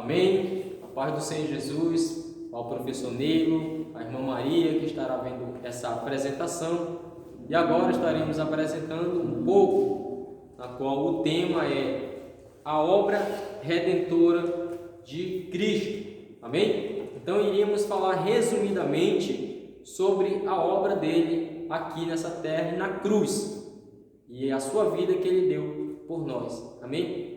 Amém? A paz do Senhor Jesus, ao professor Neilo, à irmã Maria, que estará vendo essa apresentação. E agora estaremos apresentando um pouco, na qual o tema é a obra redentora de Cristo. Amém? Então iríamos falar resumidamente sobre a obra dele aqui nessa terra e na cruz, e a sua vida que ele deu por nós. Amém?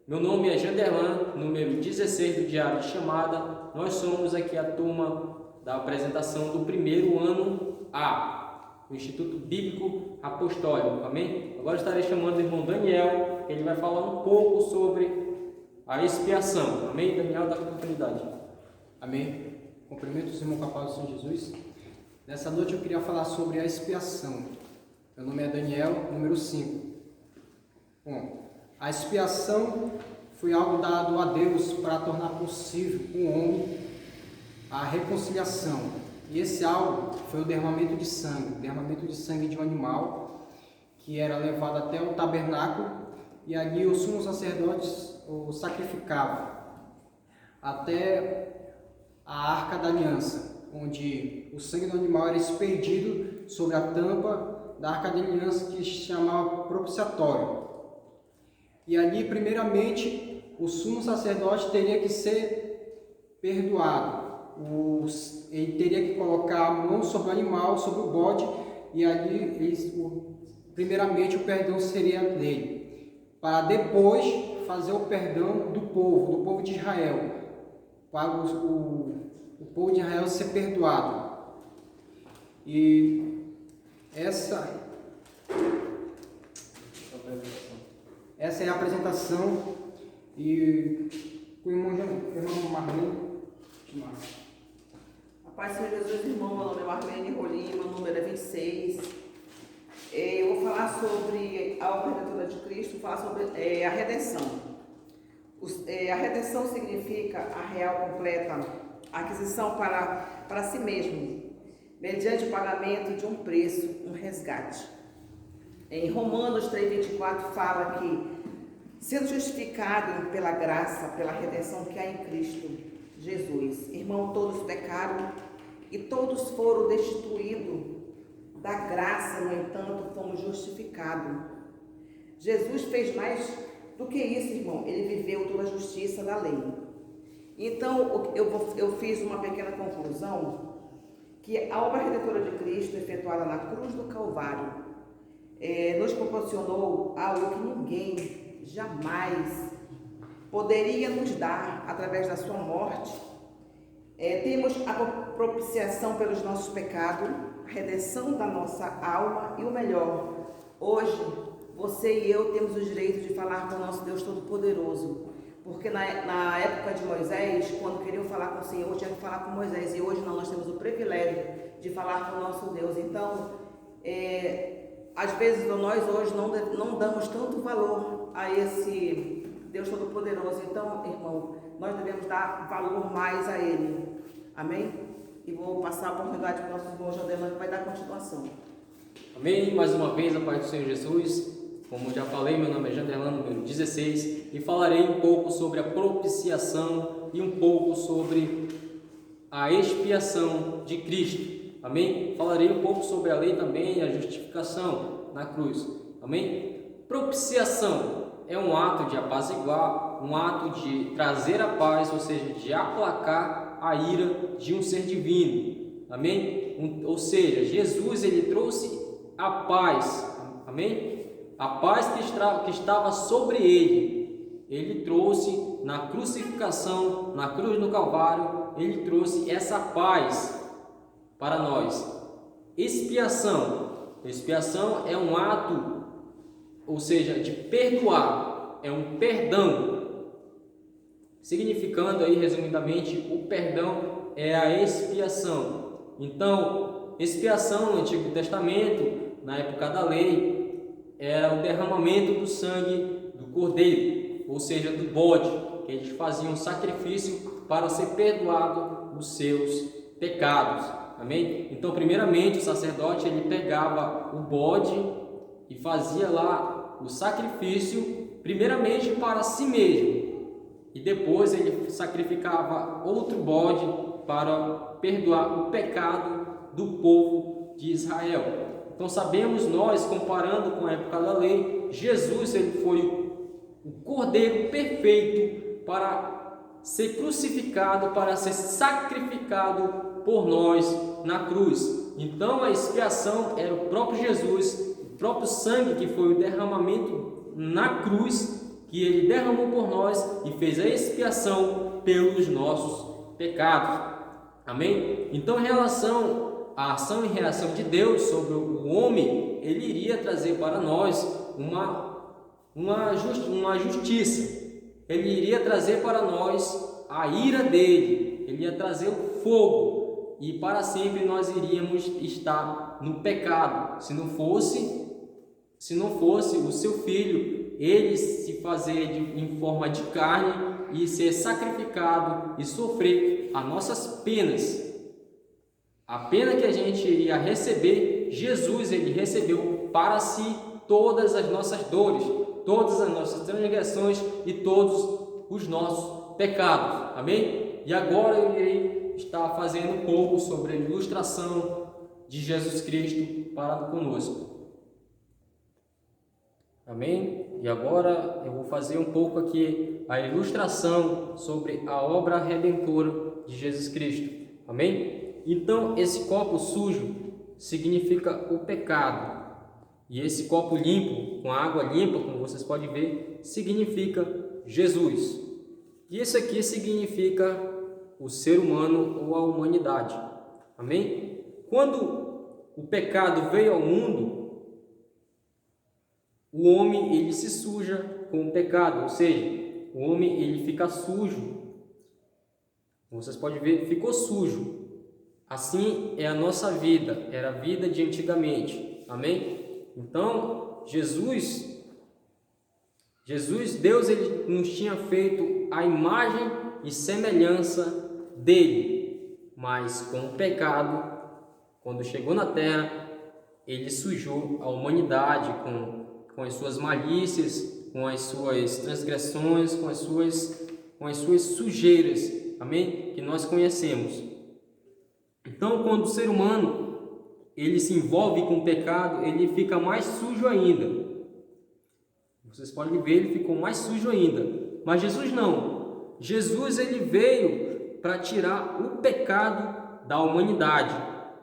Meu nome é Janderlan, número 16 do Diário de Chamada. Nós somos aqui a turma da apresentação do primeiro ano A, do Instituto Bíblico Apostólico. Amém? Agora estarei chamando o irmão Daniel, que ele vai falar um pouco sobre a expiação. Amém? Daniel, dá a oportunidade. Amém. Cumprimento os irmãos com a paz do Senhor Jesus. Nessa noite eu queria falar sobre a expiação. Meu nome é Daniel, número 5. Bom, a expiação foi algo dado a Deus para tornar possível o homem a reconciliação. E esse algo foi o derramamento de sangue de um animal que era levado até o tabernáculo, e ali os sumos sacerdotes o sacrificavam até a Arca da Aliança, onde o sangue do animal era expedido sobre a tampa da Arca da Aliança, que se chamava propiciatório. E ali, primeiramente, o sumo sacerdote teria que ser perdoado. Ele teria que colocar a mão sobre o animal, sobre o bode, e ali, primeiramente, o perdão seria dele, para depois fazer o perdão do povo de Israel, para o povo de Israel ser perdoado. E essa é a apresentação, e o irmão Marlene. A paz do Senhor Jesus, irmão. Meu nome é Marlene Rolim, meu número é 26. Eu vou falar sobre a obra redentora de Cristo, falar sobre a redenção. A redenção significa a real, completa aquisição para si mesmo, mediante o pagamento de um preço, um resgate. Em Romanos 3,24 fala que, sendo justificado pela graça, pela redenção que há em Cristo Jesus, irmão, todos pecaram e todos foram destituídos da graça, no entanto, fomos justificados. Jesus fez mais do que isso, irmão. Ele viveu toda a justiça da lei. Então, eu fiz uma pequena conclusão, que a obra redentora de Cristo, efetuada na cruz do Calvário, nos proporcionou algo que ninguém jamais poderia nos dar através da sua morte. Temos a propiciação pelos nossos pecados, a redenção da nossa alma e o melhor, hoje você e eu temos o direito de falar com o nosso Deus Todo-Poderoso, porque na época de Moisés, quando queriam falar com o Senhor, tinha que falar com Moisés, e hoje nós temos o privilégio de falar com o nosso Deus. Então, às vezes nós hoje não damos tanto valor a esse Deus Todo-Poderoso. Então, irmão, nós devemos dar valor mais a Ele. Amém? E vou passar a oportunidade para o nosso irmão Janderlan, que vai dar continuação. Amém? Mais uma vez, a paz do Senhor Jesus. Como já falei, meu nome é Janderlan, número 16, e falarei um pouco sobre a propiciação e um pouco sobre a expiação de Cristo. Amém? Falarei um pouco sobre a lei também e a justificação na cruz. Amém? Propiciação é um ato de apaziguar, um ato de trazer a paz, ou seja, de aplacar a ira de um ser divino. Amém? Ou seja, Jesus ele trouxe a paz. Amém? A paz que estava sobre ele trouxe na crucificação, na cruz do Calvário, ele trouxe essa paz para nós. Expiação é um ato, ou seja, de perdoar, é um perdão, significando aí resumidamente, o perdão é a expiação. Então, expiação no Antigo Testamento, na época da lei, era o derramamento do sangue do cordeiro, ou seja, do bode, que eles faziam sacrifício para ser perdoado os seus pecados. Amém? Então, primeiramente, o sacerdote ele pegava o bode e fazia lá o sacrifício, primeiramente para si mesmo, e depois ele sacrificava outro bode para perdoar o pecado do povo de Israel. Então sabemos nós, comparando com a época da lei, Jesus ele foi o cordeiro perfeito para ser crucificado, para ser sacrificado por nós na cruz. Então a expiação era o próprio Jesus, o próprio sangue que foi o derramamento na cruz, que ele derramou por nós e fez a expiação pelos nossos pecados. Amém? Então, em relação à ação e reação de Deus sobre o homem, ele iria trazer para nós uma justiça. Ele iria trazer para nós a ira dele, ele ia trazer o fogo, e para sempre nós iríamos estar no pecado, se não fosse o seu filho, ele se fazer em forma de carne e ser sacrificado e sofrer as nossas penas. A pena que a gente iria receber, Jesus ele recebeu para si todas as nossas dores, todas as nossas transgressões e todos os nossos pecados. Amém? E agora eu irei estar fazendo um pouco sobre a ilustração de Jesus Cristo para conosco. Amém? E agora eu vou fazer um pouco aqui a ilustração sobre a obra redentora de Jesus Cristo. Amém? Então, esse copo sujo significa o pecado. E esse copo limpo, com água limpa, como vocês podem ver, significa Jesus. E isso aqui significa o ser humano ou a humanidade. Amém? Quando o pecado veio ao mundo, o homem ele se suja com o pecado, ou seja, o homem ele fica sujo. Vocês podem ver, ficou sujo. Assim é a nossa vida, era a vida de antigamente. Amém? Então, Jesus, Deus ele nos tinha feito a imagem e semelhança dele, mas com o pecado, quando chegou na terra, ele sujou a humanidade com as suas malícias, com as suas transgressões, com as suas sujeiras, amém? Que nós conhecemos. Então, quando o ser humano ele se envolve com o pecado, ele fica mais sujo ainda. Vocês podem ver, ele ficou mais sujo ainda. Mas Jesus não. Jesus ele veio para tirar o pecado da humanidade.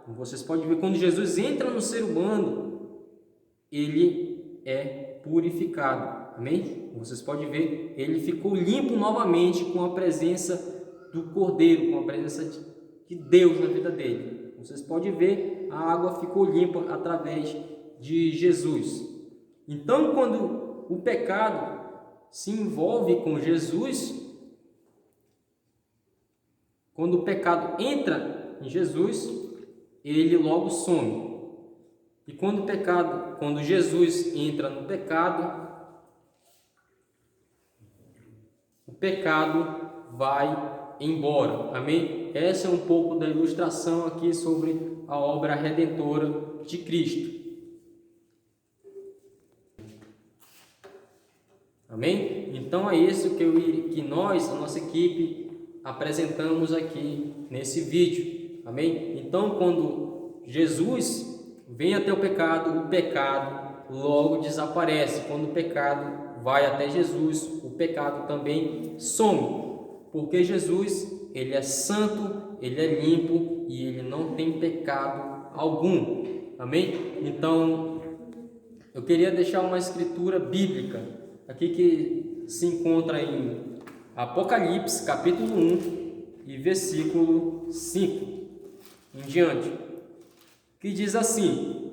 Vocês podem ver, quando Jesus entra no ser humano, ele é purificado. Amém? Vocês podem ver, ele ficou limpo novamente com a presença do Cordeiro, com a presença de Deus na vida dele. Vocês podem ver, a água ficou limpa através de Jesus. Então, quando o pecado se envolve com Jesus, quando o pecado entra em Jesus, ele logo some. E quando Jesus entra no pecado, o pecado vai embora. Amém? Essa é um pouco da ilustração aqui sobre a obra redentora de Cristo. Amém? Então é isso que nós, a nossa equipe, apresentamos aqui nesse vídeo. Amém? Então, quando Jesus vem até o pecado logo desaparece. Quando o pecado vai até Jesus, o pecado também some. Porque Jesus, ele é santo, ele é limpo e ele não tem pecado algum. Amém? Então, eu queria deixar uma escritura bíblica aqui que se encontra em Apocalipse, capítulo 1 e versículo 5 em diante, que diz assim: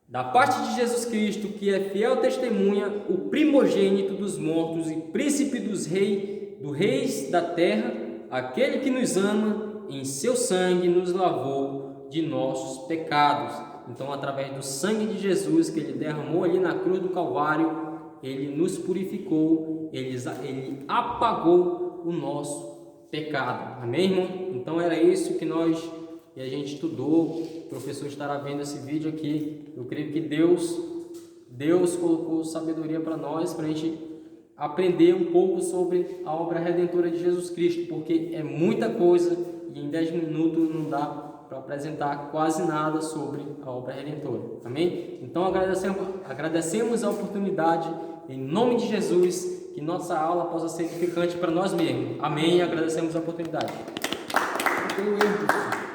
da parte de Jesus Cristo, que é fiel testemunha, o primogênito dos mortos e príncipe dos reis da terra, aquele que nos ama, em seu sangue nos lavou de nossos pecados. Então, através do sangue de Jesus que ele derramou ali na cruz do Calvário, ele nos purificou, ele apagou o nosso pecado. Amém, irmão? Então era isso que a gente estudou. O professor estará vendo esse vídeo aqui. Eu creio que Deus colocou sabedoria para nós, para a gente aprender um pouco sobre a obra redentora de Jesus Cristo, porque é muita coisa e em 10 minutos não dá para apresentar quase nada sobre a obra redentora. Amém? Então agradecemos a oportunidade, em nome de Jesus, que nossa aula possa ser edificante para nós mesmos. Amém? Agradecemos a oportunidade. Pelo erro, professor.